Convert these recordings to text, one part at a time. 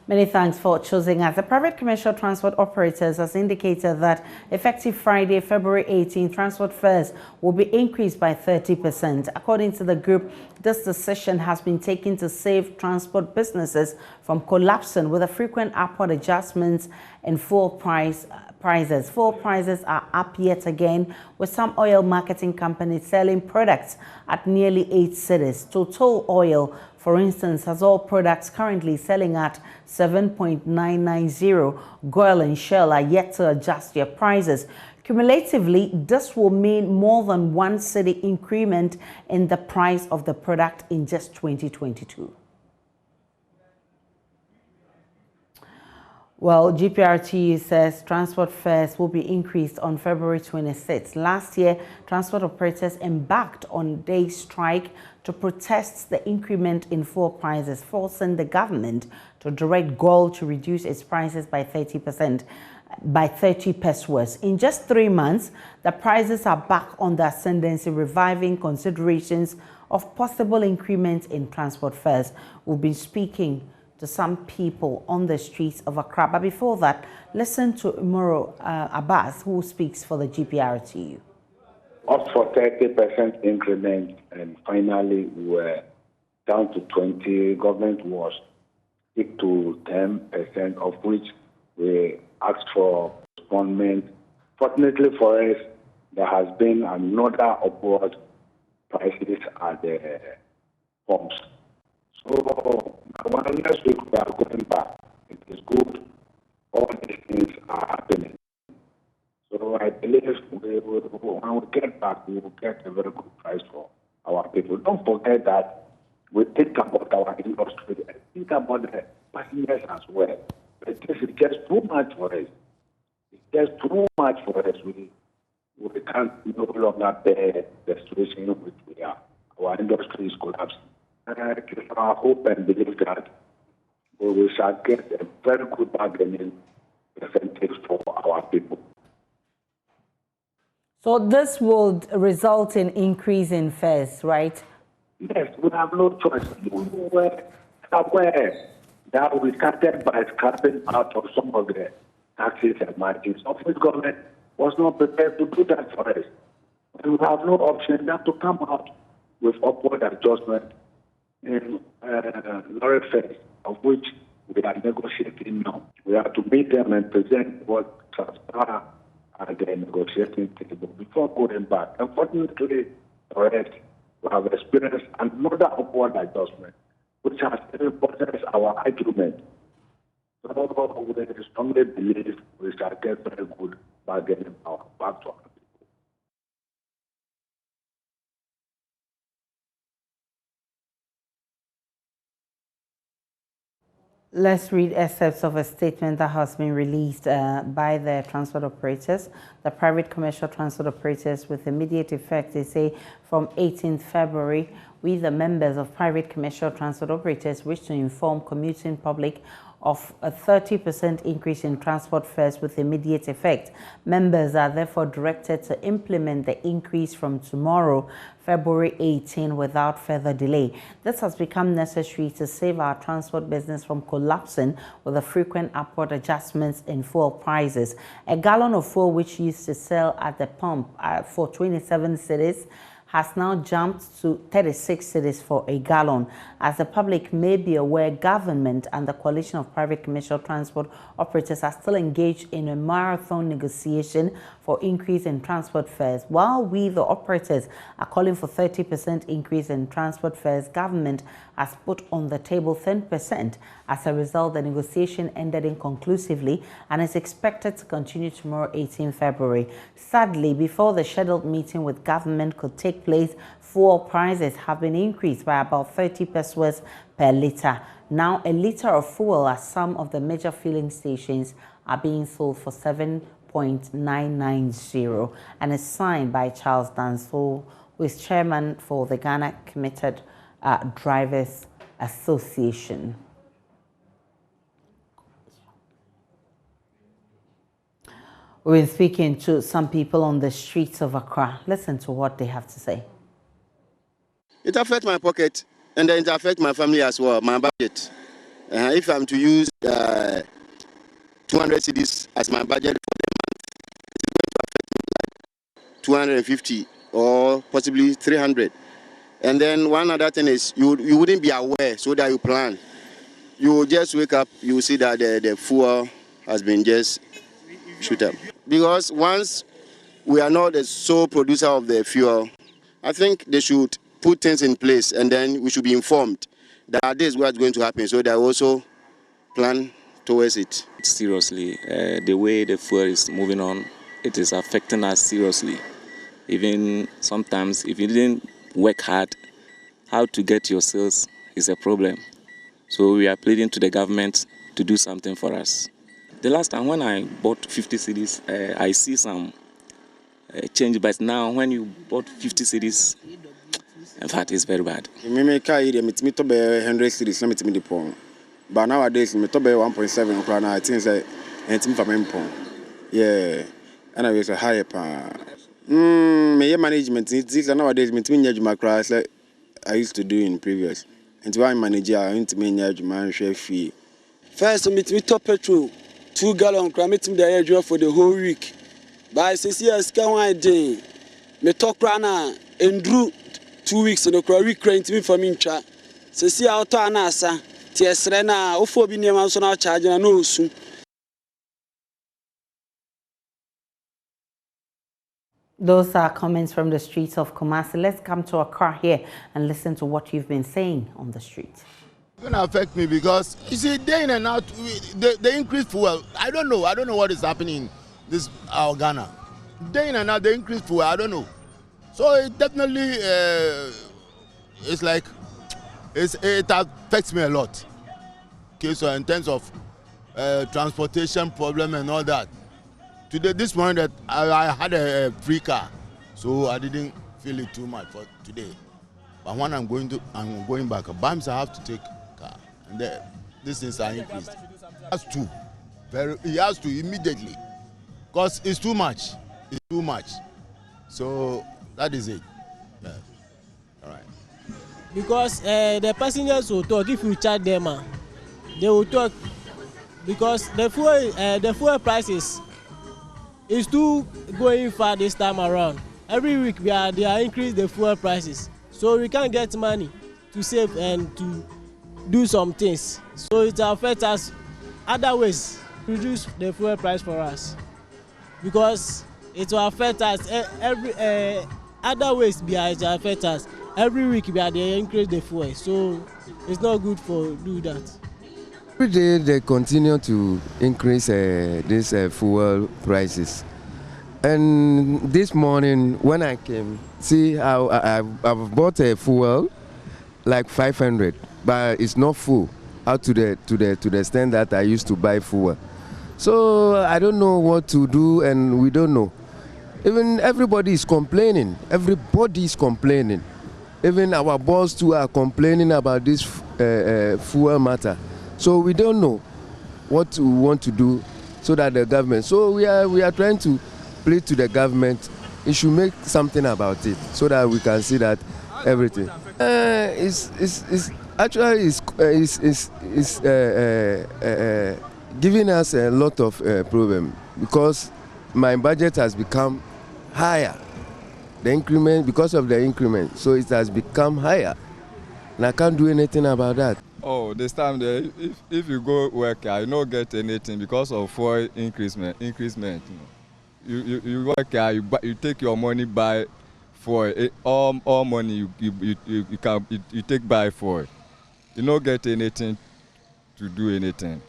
Many thanks for choosing us. The private commercial transport operators has indicated that effective Friday, February 18, transport fares will be increased by 30%. According to the group, this decision has been taken to save transport businesses from collapsing with the frequent upward adjustments in fuel prices. Fuel prices are up yet again, with some oil marketing companies selling products at nearly 8 cedis. Total Oil, for instance, has all products currently selling at 7.990. Goil and Shell are yet to adjust their prices. Cumulatively, this will mean more than 1 cedi increment in the price of the product in just 2022. Well, GPRTU says transport fares will be increased on February 26. Last year, transport operators embarked on a day strike to protest the increment in fuel prices, forcing the government to direct Goil to reduce its prices by 30%, by 30 pesos. In just 3 months, the prices are back on the ascendancy, reviving considerations of possible increment in transport fares. We'll be speaking to some people on the streets of Accra. But before that, listen to Umoro Abbas, who speaks for the GPRTU. Up for 30% increment, and finally we're down to 20. Government was stick to 10%, of which we asked for postponement. Fortunately for us, there has been another upward prices at the pumps. So next week we are going back. It is good. All these things are happening. So I believe when we get back, we will get a very good price for our people. Don't forget that we think about our industry and think about the passengers as well. But this is just too much for us. It's just too much for us. We can't no longer bear the situation in which we are. Our industry is collapsing. It is our hope and belief that we shall get a very good bargaining percentage for our people. So this will result in increase in fares, right? Yes, we have no choice. We were aware that we started by scrapping out of some of the taxes and margins, of which government was not prepared to do that for us. We have no option than to come out with upward adjustment in lorry fares, of which we are negotiating now. We have to meet them and present what transpire at the negotiating table before going back. Unfortunately, for us, we have experienced another upward adjustment, which has reinforced our argument. So we strongly believe we shall get very good bargaining power back to our people. Let's read excerpts of a statement that has been released by the transport operators. The private commercial transport operators, with immediate effect, they say from 18th February, we, the members of private commercial transport operators, wish to inform commuting public of a 30% increase in transport fares with immediate effect. Members are therefore directed to implement the increase from tomorrow, February 18, without further delay. This has become necessary to save our transport business from collapsing with the frequent upward adjustments in fuel prices. A gallon of fuel, which used to sell at the pump for 27 cedis, has now jumped to 36 cedis for a gallon. As the public may be aware, government and the coalition of private commercial transport operators are still engaged in a marathon negotiation for increase in transport fares. While we, the operators, are calling for 30% increase in transport fares, government has put on the table 10%. As a result, the negotiation ended inconclusively and is expected to continue tomorrow, 18 February. Sadly, before the scheduled meeting with government could take place, fuel prices have been increased by about 30 pesos per litre. Now, a litre of fuel at some of the major filling stations are being sold for 7.990 and is signed by Charles Danso, who is chairman for the Ghana Committed Drivers Association. We're speaking to some people on the streets of Accra. Listen to what they have to say. It affects my pocket, and then it affects my family as well, my budget. If I'm to use 200 cedis as my budget for the month, it's going to affect me like 250 or possibly 300. And then one other thing is you wouldn't be aware so that you plan. You will just wake up, you will see that the fuel has been just shoot up. Because once we are not the sole producer of the fuel, I think they should put things in place and then we should be informed that this is what's going to happen so that we also plan towards it. Seriously, the way the fuel is moving on, it is affecting us seriously. Even sometimes if you didn't work hard, how to get your sales is a problem. So we are pleading to the government to do something for us. The last time when I bought 50 cedis, I see some change, but now when you bought 50 cedis, in fact, it's very bad. I may carry them, it's me to be 100 cedis, let me the pound. But nowadays, me to be 1.7 crown, I think that it's me for me pound. Yeah, and I was a higher pound. My management, it's nowadays, me to manage my class like I used to do in previous. And why manager, I need to manage my share fee. First, me top petrol, 2 gallon, cram it in the air for the whole week. But I say, I scan one day. Me talk rana and drew 2 weeks in the week rent me for me. See how to anasa, Ts Rena, Ophobi near so now charging a no soon. Those are comments from the streets of Kumasi. Let's come to Accra here and listen to what you've been saying on the street. It's going to affect me because, you see, day in and out, the increased fuel, I don't know what is happening in this our Ghana. Day in and out, the increased fuel, I don't know. So it definitely, it's like, it affects me a lot. Okay, so in terms of transportation problem and all that. Today, this morning that I had a free car, so I didn't feel it too much for today. But when I'm going back, BAMS I have to take car, and these things are increased. He has to immediately, because it's too much. It's too much. So that is it. Yeah. All right. Because the passengers will talk if you charge them, they will talk because the fuel prices is too going far this time around. Every week they are increasing the fuel prices, so we can't get money to save and to do some things. So it affects us other ways, reduce the fuel price for us, because it will affect us every other ways. It will affect us every week. They increase the fuel, so it's not good for do that. Every day they continue to increase these fuel prices. And this morning when I came, see how I've bought a fuel like 500, but it's not full out to the extent that I used to buy fuel. So I don't know what to do, and we don't know. Even everybody is complaining. Everybody is complaining. Even our boss too are complaining about this fuel matter. So we don't know what we want to do so that the government. So we are trying to plead to the government. It should make something about it so that we can see that everything. It's actually giving us a lot of problem because my budget has become higher. The increment, because of the increment, so it has become higher, and I can't do anything about that. Oh, this time if you go work, you don't get anything because of fuel increment. You work, you take your money buy for all money you take buy for. You don't get anything to do anything.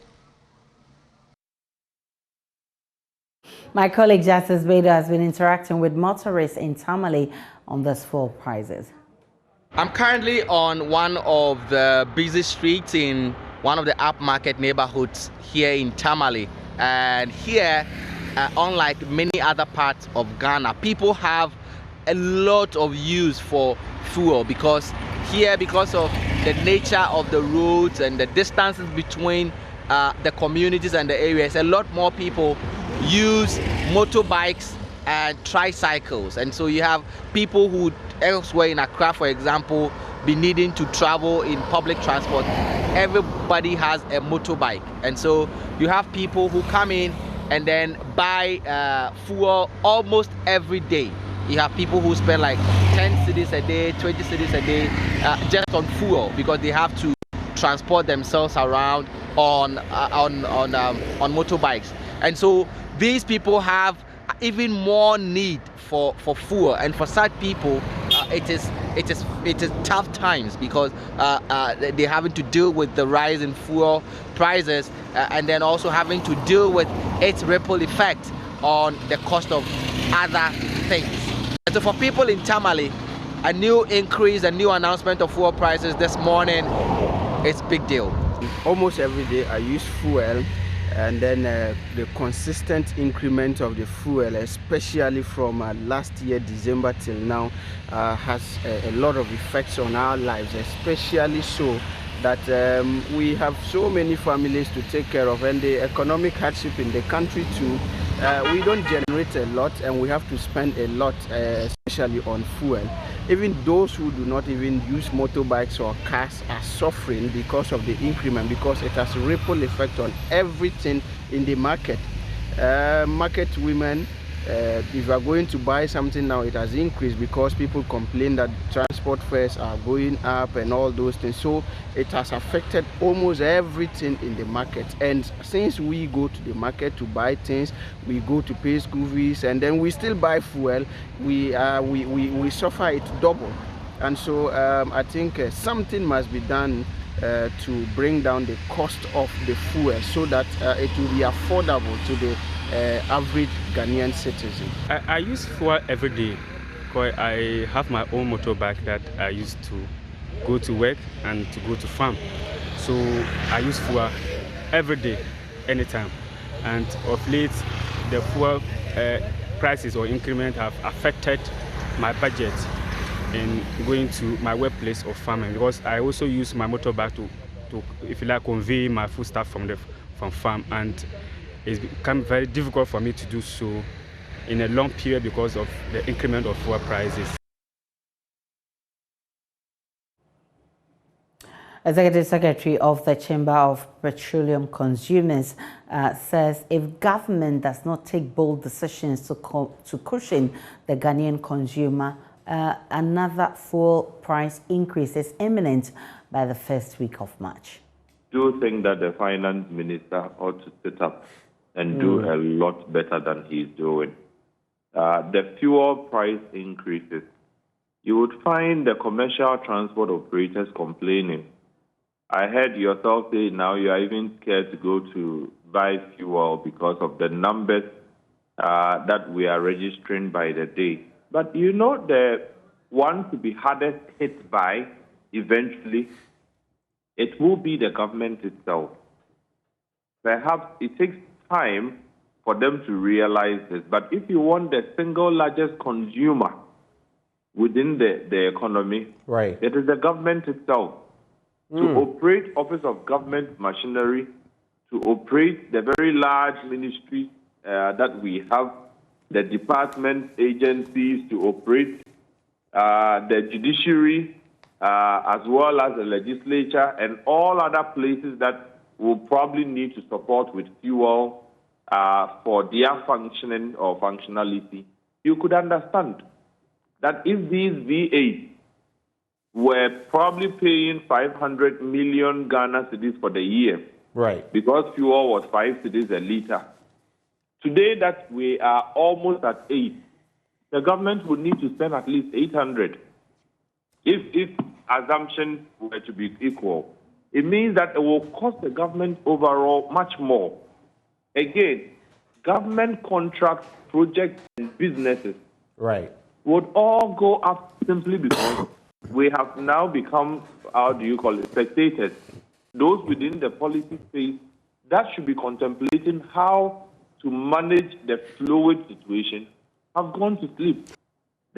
My colleague Justice Bader has been interacting with motorists in Tamale on these fuel prices. I'm currently on one of the busy streets in one of the upmarket neighborhoods here in Tamale. And here, unlike many other parts of Ghana, people have a lot of use for fuel because of the nature of the roads and the distances between the communities and the areas, a lot more people use motorbikes and tricycles. And so you have people who elsewhere in Accra, for example, be needing to travel in public transport, everybody has a motorbike. And so you have people who come in and then buy fuel almost every day. You have people who spend like 10 cedis a day, 20 cedis a day just on fuel, because they have to transport themselves around on motorbikes. And so these people have even more need for fuel, and for such people it is tough times, because they're having to deal with the rise in fuel prices, and then also having to deal with its ripple effect on the cost of other things. And so for people in Tamale, a new increase, a new announcement of fuel prices this morning, it's a big deal. Almost every day I use fuel, and then the consistent increment of the fuel, especially from last year December till now, has a lot of effects on our lives, especially so that we have so many families to take care of, and the economic hardship in the country too. We don't generate a lot, and we have to spend a lot, especially on fuel. Even those who do not even use motorbikes or cars are suffering because of the increment, because it has a ripple effect on everything in the market. Market women, if you are going to buy something now, it has increased because people complain that transport fares are going up and all those things. So it has affected almost everything in the market. And since we go to the market to buy things, we go to pay school fees, and then we still buy fuel, we suffer it double. And so I think something must be done to bring down the cost of the fuel, so that it will be affordable to the average Ghanaian citizen. I use fuel every day, because I have my own motorbike that I use to go to work and to go to farm. So I use fuel every day, anytime. And of late, the fuel prices or increment have affected my budget in going to my workplace or farming, because I also use my motorbike to if you like, convey my food stuff from farm, and it's become very difficult for me to do so in a long period because of the increment of fuel prices. Executive Secretary of the Chamber of Petroleum Consumers says if government does not take bold decisions to cushion the Ghanaian consumer, another fuel price increase is imminent by the first week of March. I do think that the finance minister ought to sit up and do a lot better than he's doing. The fuel price increases, you would find the commercial transport operators complaining. I heard yourself say now you are even scared to go to buy fuel because of the numbers that we are registering by the day. But you know, the one to be hardest hit by eventually, it will be the government itself. Perhaps it takes time for them to realize this. But if you want the single largest consumer within the economy, right, it is the government itself. To operate office of government machinery, to operate the very large ministries that we have, the department agencies, to operate the judiciary, as well as the legislature and all other places that will probably need to support with fuel for their functioning or functionality. You could understand that if these V8 were probably paying 500 million Ghana cedis for the year, right, because fuel was 5 cedis a liter. Today that we are almost at 8, the government would need to spend at least 800. If assumptions were to be equal, it means that it will cost the government overall much more. Again, government contracts, projects, and businesses, right, would all go up simply because we have now become, how do you call it, spectators. Those within the policy space that should be contemplating how to manage the fluid situation have gone to sleep.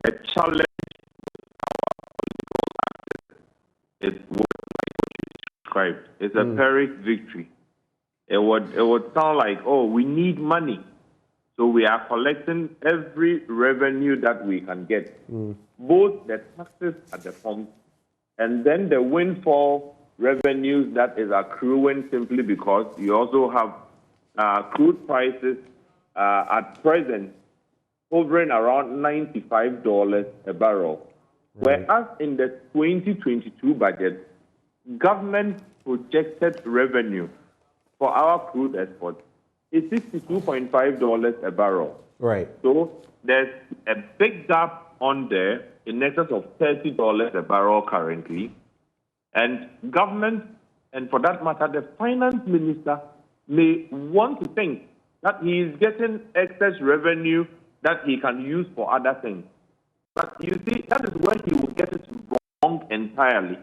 The challenge is what you described. It's a Pyrrhic victory. It would sound like, oh, we need money. So we are collecting every revenue that we can get, both the taxes at the pump and then the windfall revenues that is accruing simply because you also have crude prices at present hovering around $95 a barrel. Whereas in the 2022 budget, government projected revenue for our crude exports is $62.5 a barrel. Right. So there's a big gap on there in excess of $30 a barrel currently. And government, and for that matter, the finance minister may want to think that he is getting excess revenue that he can use for other things. But you see, that is where he will get it wrong entirely.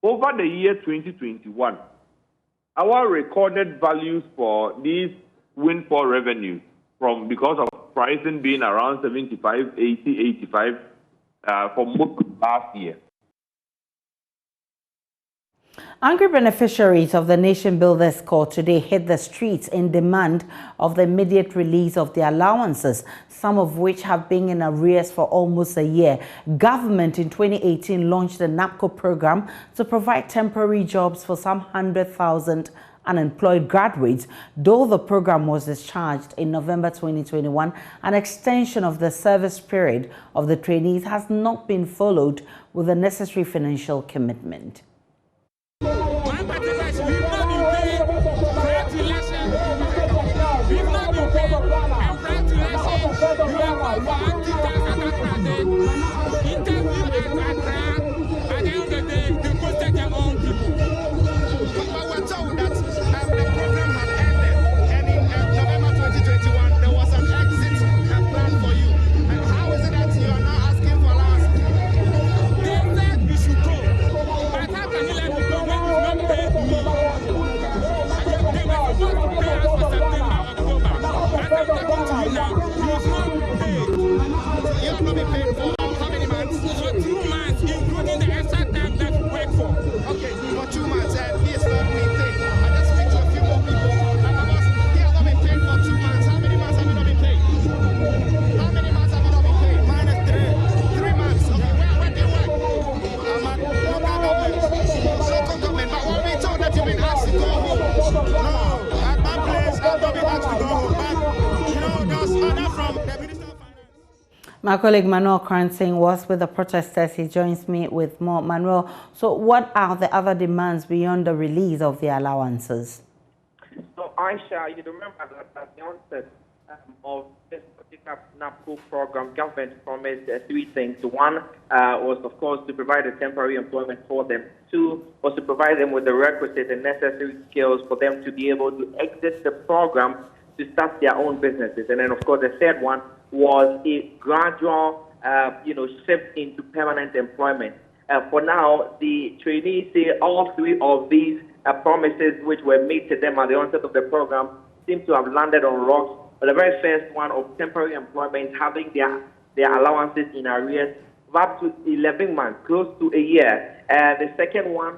Over the year 2021, our recorded values for these windfall revenues because of pricing being around 75, 80, 85 for most of last year. Angry beneficiaries of the Nation Builders Court today hit the streets in demand of the immediate release of their allowances, some of which have been in arrears for almost a year. Government in 2018 launched the NAPCO program to provide temporary jobs for some 100,000 unemployed graduates. Though the program was discharged in November 2021, an extension of the service period of the trainees has not been followed with the necessary financial commitment. My colleague Manuel Cransing was with the protesters. He joins me with more. Manuel, so what are the other demands beyond the release of the allowances? So, Aisha, you remember that at the onset of this particular NAPCO program, government promised three things. One was, of course, to provide a temporary employment for them. Two was to provide them with the requisite and necessary skills for them to be able to exit the program to start their own businesses. And then, of course, the third one was a gradual, shift into permanent employment. For now, the trainees say all three of these promises which were made to them at the onset of the program seem to have landed on rocks. But the very first one of temporary employment, having their allowances in arrears of up to 11 months, close to a year. The second one,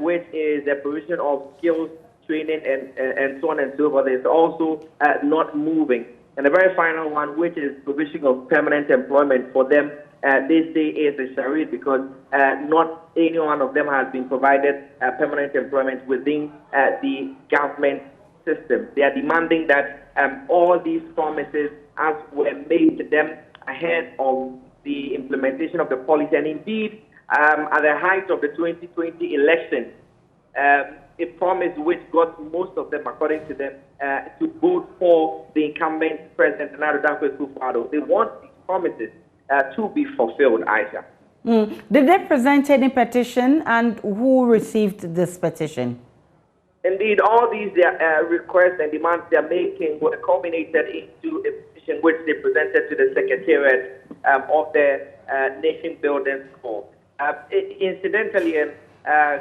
which is the provision of skills training and so on and so forth, is also not moving. And the very final one, which is provision of permanent employment for them, they say is a charade because not any one of them has been provided permanent employment within the government system. They are demanding that all these promises, as were made to them ahead of the implementation of the policy, and indeed at the height of the 2020 election, a promise which got most of them, according to them, to vote for the incumbent President Nana Akufo-Addo. They want these promises to be fulfilled, Aisha. Did they present any petition, and who received this petition? Indeed, all these requests and demands they're making were culminated into a petition which they presented to the Secretariat of the Nation Builders Court. Incidentally, and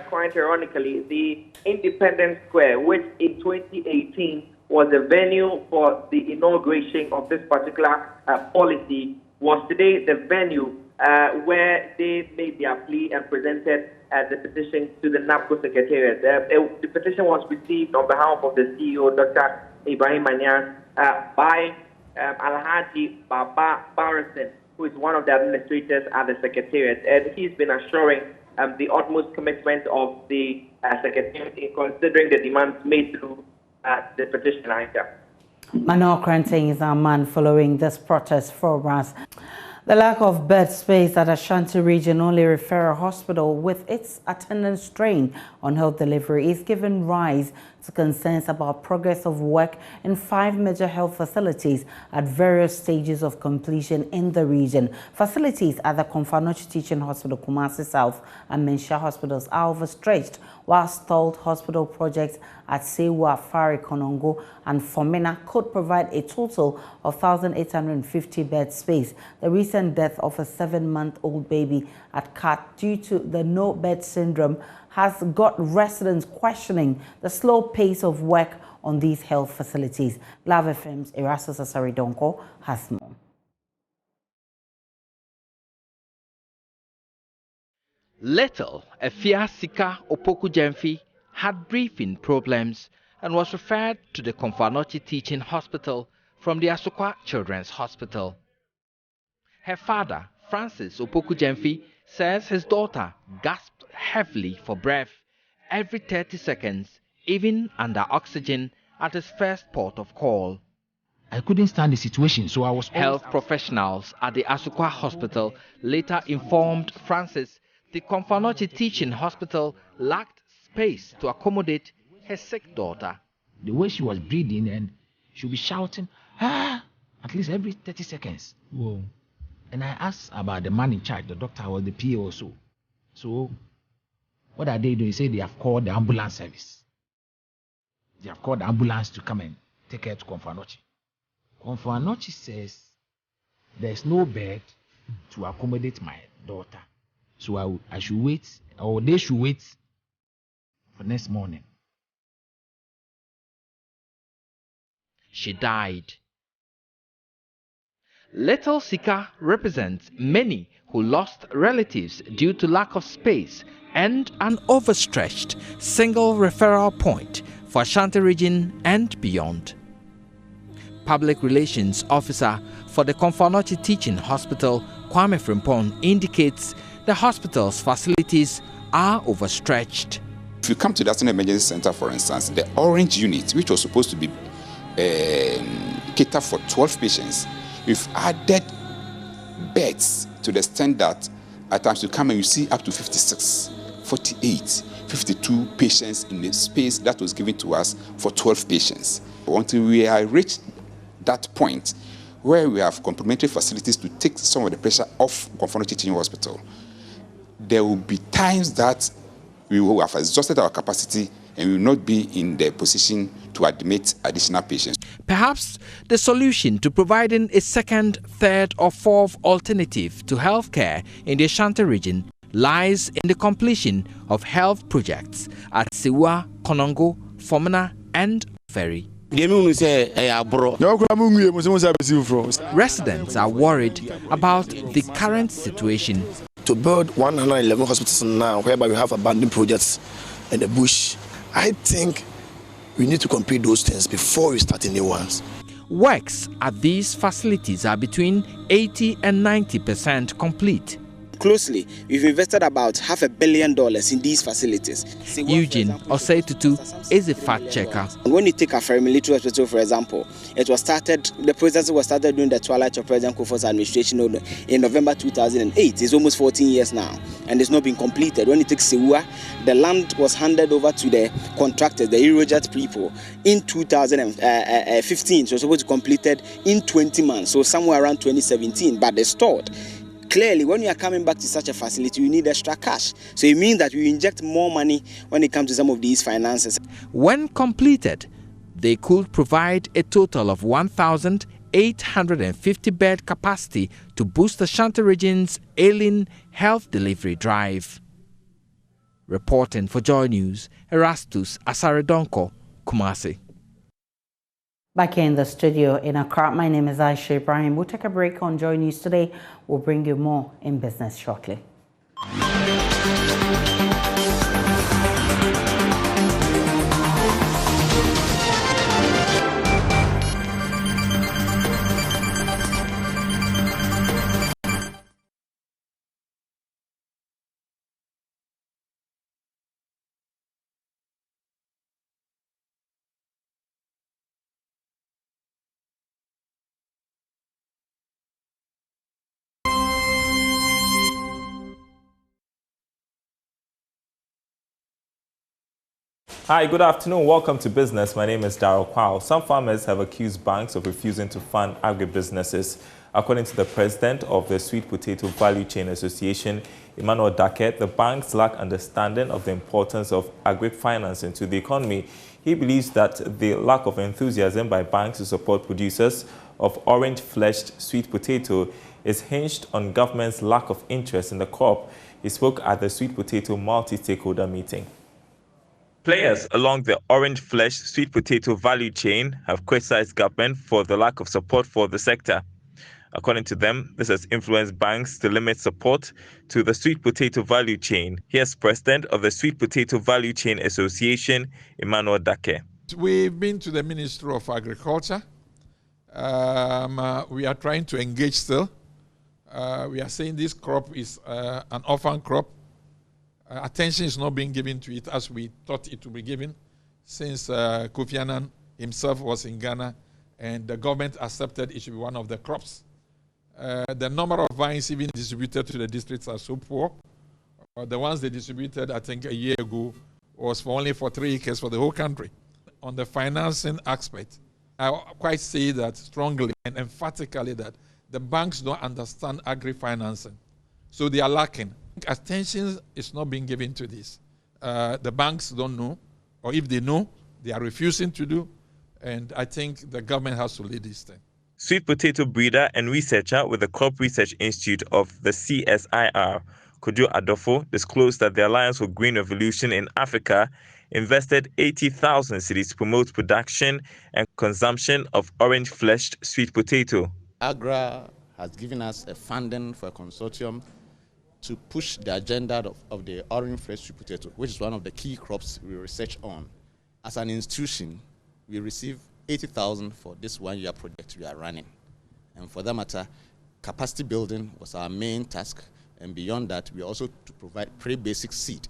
quite ironically, the Independence Square, which in 2018 was the venue for the inauguration of this particular policy, was today the venue where they made their plea and presented the petition to the NAPCO Secretariat. The petition was received on behalf of the CEO, Dr. Ibrahim Manyas, by Alhaji Baba Barrison, who is one of the administrators at the Secretariat. And he's been assuring the utmost commitment of the Secretary in considering the demands made through the petition. Manuel Cranting is our man following this protest for us. The lack of bed space at Ashanti Region Only Referral Hospital with its attendant strain on health delivery is giving rise to concerns about progress of work in 5 major health facilities at various stages of completion in the region. Facilities at the Konfanochi Teaching Hospital, Kumasi South and Mensha hospitals are overstretched, while stalled hospital projects at Sewa, Fari, Konongo and Fomena could provide a total of 1,850 bed space. The recent death of a 7-month-old baby at Kat due to the no-bed syndrome has got residents questioning the slow pace of work on these health facilities. Love FM's Erastus Asaridonko has more. Little Efia Sika Opoku Jemfi had breathing problems and was referred to the Konfanochi Teaching Hospital from the Asokwa Children's Hospital. Her father, Francis Opoku Jemfi, says his daughter gasped heavily for breath every 30 seconds, even under oxygen, at his first port of call. I couldn't stand the situation, so I was... Health professionals at the Asokwa Hospital later informed Francis the Konfanochi Teaching Hospital lacked space to accommodate her sick daughter. The way she was breathing and she would be shouting, ah, at least every 30 seconds. Whoa. And I asked about the man in charge, the doctor or the PA also. So, what are they doing? They say they have called the ambulance service. They have called the ambulance to come and take her to Konfanochi. Konfanochi says there's no bed to accommodate my daughter. So I should wait, or they should wait for next morning. She died. Little Sika represents many who lost relatives due to lack of space and an overstretched single referral point for Ashanti Region and beyond. Public Relations Officer for the Konfanochi Teaching Hospital, Kwame Frimpong, indicates the hospital's facilities are overstretched. If you come to the National Emergency Center, for instance, the orange unit, which was supposed to be catered for 12 patients, we've added beds to the extent that at times you come and you see up to 56, 48, 52 patients in the space that was given to us for 12 patients. Until we are reached that point where we have complementary facilities to take some of the pressure off Konfanochi Teaching Hospital, there will be times that we will have exhausted our capacity and we will not be in the position to admit additional patients. Perhaps the solution to providing a second, third or fourth alternative to healthcare in the Ashanti region lies in the completion of health projects at Sewa, Konongo, Fomena and Ferry. Residents are worried about the current situation. To build 111 hospitals now, whereby we have abandoned projects in the bush, I think we need to complete those things before we start new ones. Works at these facilities are between 80% and 90% complete. Closely, we've invested about $500 million in these facilities. Eugene Oseitutu is a fact checker. When you take a military hospital, for example, the process was started during the twilight of President Kufuor's administration in November 2008. It's almost 14 years now, and it's not been completed. When you take Sewa, the land was handed over to the contractors, the Eurojet people, in 2015. So it was supposed to be completed in 20 months, so somewhere around 2017, but they stalled. Clearly, when you are coming back to such a facility, you need extra cash. So it means that you inject more money when it comes to some of these finances. When completed, they could provide a total of 1,850 bed capacity to boost the Ashanti region's ailing health delivery drive. Reporting for Joy News, Erastus Asaridonko, Kumasi. Back here in the studio in Accra, my name is Aisha Ibrahim. We'll take a break on Joy News today. We'll bring you more in business shortly. Hi, good afternoon. Welcome to Business. My name is Darryl Kwao. Some farmers have accused banks of refusing to fund agribusinesses. According to the president of the Sweet Potato Value Chain Association, Emmanuel Daket, the banks lack understanding of the importance of agri-financing to the economy. He believes that the lack of enthusiasm by banks to support producers of orange-fleshed sweet potato is hinged on government's lack of interest in the crop. He spoke at the sweet potato multi-stakeholder meeting. Players along the orange-fleshed sweet potato value chain have criticized government for the lack of support for the sector. According to them, this has influenced banks to limit support to the sweet potato value chain. Here's President of the Sweet Potato Value Chain Association, Emmanuel Dake. We've been to the Ministry of Agriculture. We are trying to engage still. We are saying this crop is an orphan crop. Attention is not being given to it as we thought it would be given, since Kofi Annan himself was in Ghana and the government accepted it should be one of the crops. The number of vines even distributed to the districts are so poor. The ones they distributed, I think, a year ago was only for 3 acres for the whole country. On the financing aspect, I quite say that strongly and emphatically that the banks don't understand agri-financing, so they are lacking. Attention is not being given to this. The banks don't know, or if they know, they are refusing to do, and I think the government has to lead this thing. Sweet potato breeder and researcher with the Crop Research Institute of the CSIR, Kojo Adofo, disclosed that the Alliance for Green Revolution in Africa invested 80,000 cedis to promote production and consumption of orange-fleshed sweet potato. AGRA has given us a funding for a consortium to push the agenda of the orange-fleshed sweet potato, which is one of the key crops we research on. As an institution, we receive 80,000 for this one-year project we are running. And for that matter, capacity building was our main task. And beyond that, we also to provide pre-basic seed.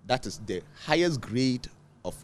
That is the highest grade of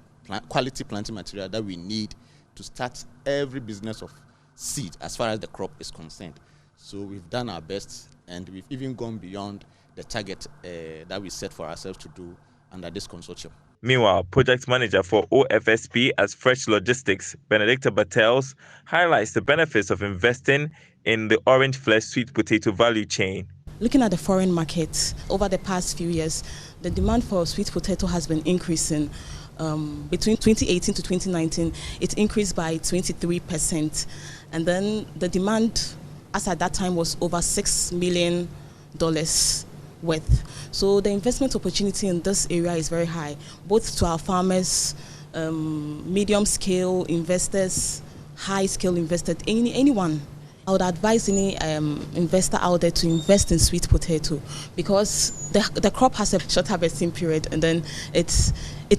quality planting material that we need to start every business of seed as far as the crop is concerned. So we've done our best, and we've even gone beyond the target that we set for ourselves to do under this consortium. Meanwhile, project manager for OFSP as Fresh Logistics, Benedicta Bartels, highlights the benefits of investing in the orange-fleshed sweet potato value chain. Looking at the foreign market, over the past few years, the demand for sweet potato has been increasing. Between 2018 to 2019, it increased by 23%. And then the demand, as at that time, was over $6 million worth. So the investment opportunity in this area is very high, both to our farmers, medium-scale investors, high-scale investors, anyone. I would advise any investor out there to invest in sweet potato because the crop has a short harvesting period, and then it's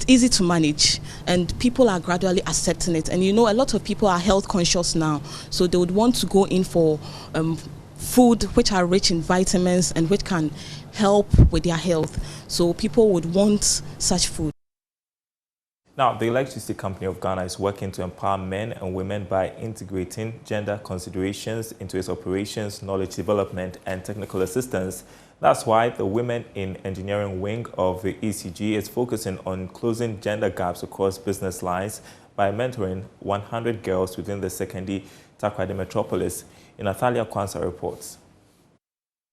easy to manage, and people are gradually accepting it. And you know, a lot of people are health conscious now, so they would want to go in for food which are rich in vitamins and which can help with their health. So people would want such food. Now, the Electricity Company of Ghana is working to empower men and women by integrating gender considerations into its operations, knowledge development, and technical assistance. That's why the Women in Engineering wing of the ECG is focusing on closing gender gaps across business lines by mentoring 100 girls within the Sekondi Takoradi metropolis. Natalia Kwanzaa reports.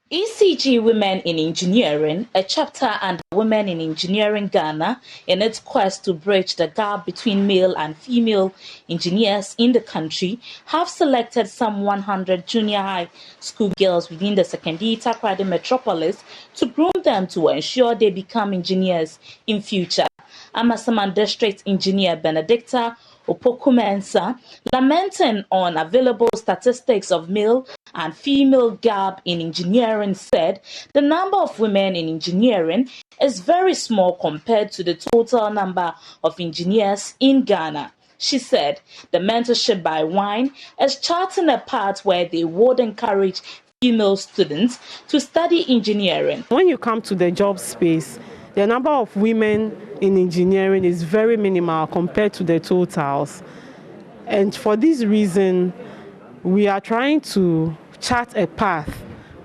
ECG Women in Engineering, a chapter under Women in Engineering Ghana, in its quest to bridge the gap between male and female engineers in the country, have selected some 100 junior high school girls within the Sekondi Takoradi metropolis to groom them to ensure they become engineers in future. Amasaman District Engineer Benedicta Opokumensa, lamenting on available statistics of male and female gap in engineering, said the number of women in engineering is very small compared to the total number of engineers in Ghana. She said the mentorship by WINE is charting a path where they would encourage female students to study engineering. When you come to the job space, the number of women in engineering is very minimal compared to the totals. And for this reason, we are trying to chart a path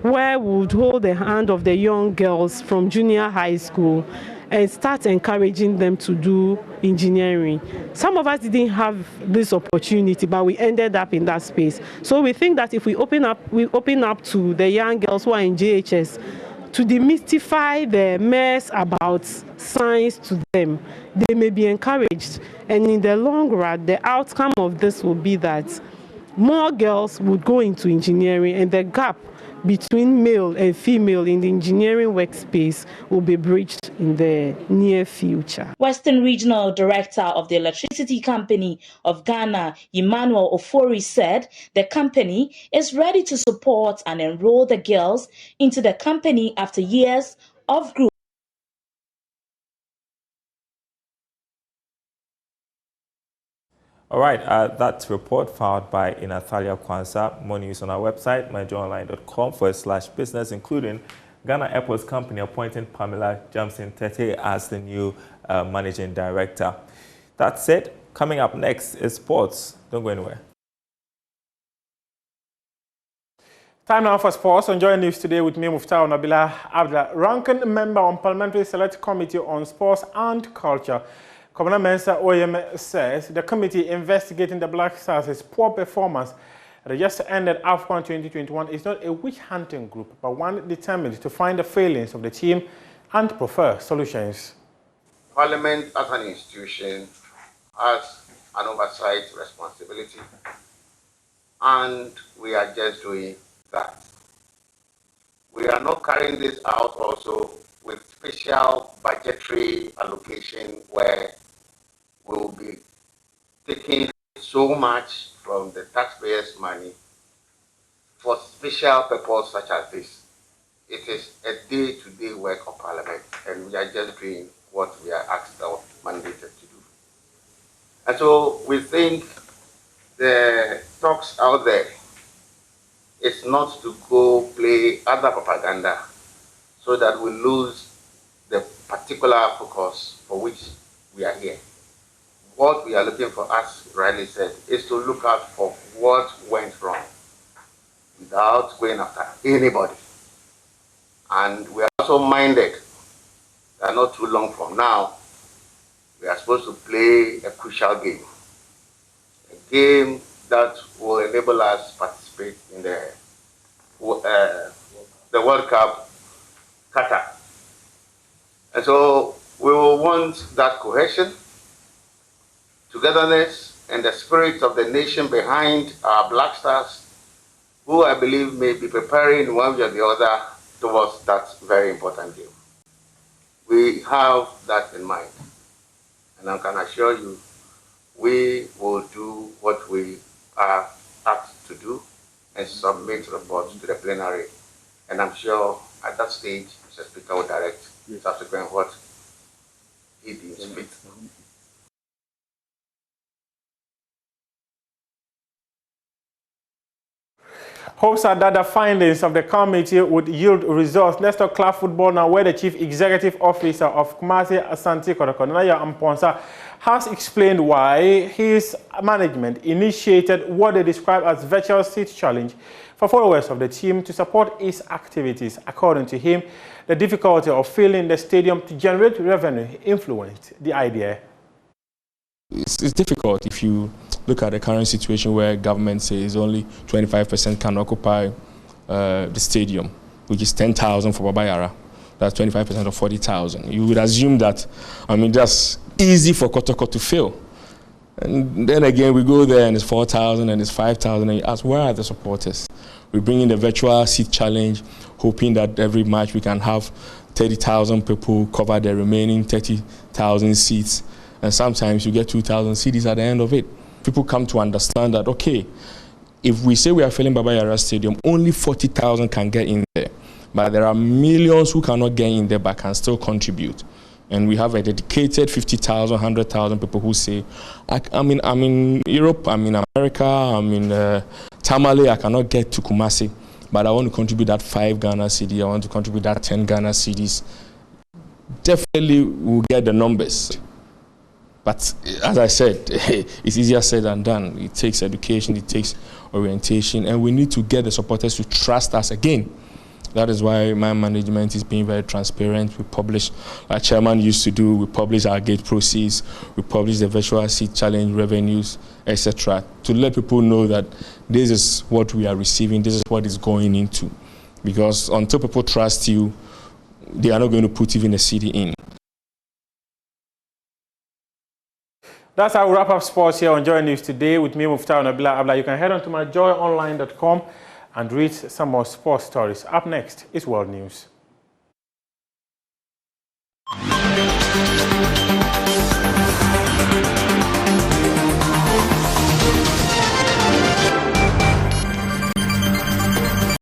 where we would hold the hand of the young girls from junior high school and start encouraging them to do engineering. Some of us didn't have this opportunity, but we ended up in that space. So we think that if we open up to the young girls who are in JHS to demystify the mess about science to them, they may be encouraged. And in the long run, the outcome of this will be that more girls would go into engineering, and the gap between male and female in the engineering workspace will be bridged in the near future. Western Regional Director of the Electricity Company of Ghana, Emmanuel Ofori, said the company is ready to support and enroll the girls into the company after years of growth. All right, that report filed by Inathalia Kwanzaa. More news on our website, myjoyonline.com/business, including Ghana Airports Company appointing Pamela Jamson Tete as the new managing director. That's it. Coming up next is sports. Don't go anywhere. Time now for sports. Enjoying news today with me, Muftau Nabila Abdullah, ranking member on Parliamentary Select Committee on Sports and Culture. Commander Mensa Oyem says the committee investigating the Black Stars' poor performance at the just ended AFCON 2021 is not a witch-hunting group, but one determined to find the failings of the team and prefer solutions. Parliament as an institution has an oversight responsibility, and we are just doing that. We are not carrying this out also with special budgetary allocation where we will be taking so much from the taxpayers' money for special purpose such as this. It is a day-to-day work of Parliament, and we are just doing what we are asked or mandated to do. And so we think the talks out there is not to go play other propaganda so that we lose the particular focus for which we are here. What we are looking for, as Riley said, is to look out for what went wrong without going after anybody. And we are also minded that not too long from now, we are supposed to play a crucial game. A game that will enable us to participate in the World Cup, Qatar. And so we will want that cohesion, togetherness, and the spirit of the nation behind our Black Stars, who I believe may be preparing one way or the other towards that very important game. We have that in mind. And I can assure you, we will do what we are asked to do and submit reports to the plenary. And I'm sure at that stage, Mr. Speaker will direct subsequent what he deems fit. Hopes are that the findings of the committee would yield results. Let's talk club football now, where the Chief Executive Officer of Kumasi Asante Kotoko, Naya Amponsa, has explained why his management initiated what they describe as virtual seat challenge for followers of the team to support its activities. According to him, the difficulty of filling the stadium to generate revenue influenced the idea. It's difficult if you look at the current situation where government says only 25% can occupy the stadium, which is 10,000 for Baba Yara. That's 25% of 40,000. You would assume that, I mean, that's easy for Kotoko to fill. And then again, we go there and it's 4,000 and it's 5,000, and you ask, where are the supporters? We bring in the virtual seat challenge, hoping that every match we can have 30,000 people cover the remaining 30,000 seats. And sometimes you get 2,000 CDs at the end of it. People come to understand that, okay, if we say we are filling Baba Yara Stadium, only 40,000 can get in there. But there are millions who cannot get in there but can still contribute. And we have a dedicated 50,000, 100,000 people who say, I'm in Europe, I'm in America, I'm in Tamale, I cannot get to Kumasi, but I want to contribute that 5 Ghana cedi, I want to contribute that 10 Ghana cedis. Definitely we'll get the numbers. But as I said, it's easier said than done. It takes education, it takes orientation, and we need to get the supporters to trust us again. That is why my management is being very transparent. We publish, like Chairman used to do, we publish our gate proceeds, we publish the virtual seat challenge revenues, etc., to let people know that this is what we are receiving, this is what is going into. Because until people trust you, they are not going to put even a CD in. That's how we wrap up sports here on Joy News today with me, Muftar Nabila. You can head on to myjoyonline.com and read some more sports stories. Up next is World News.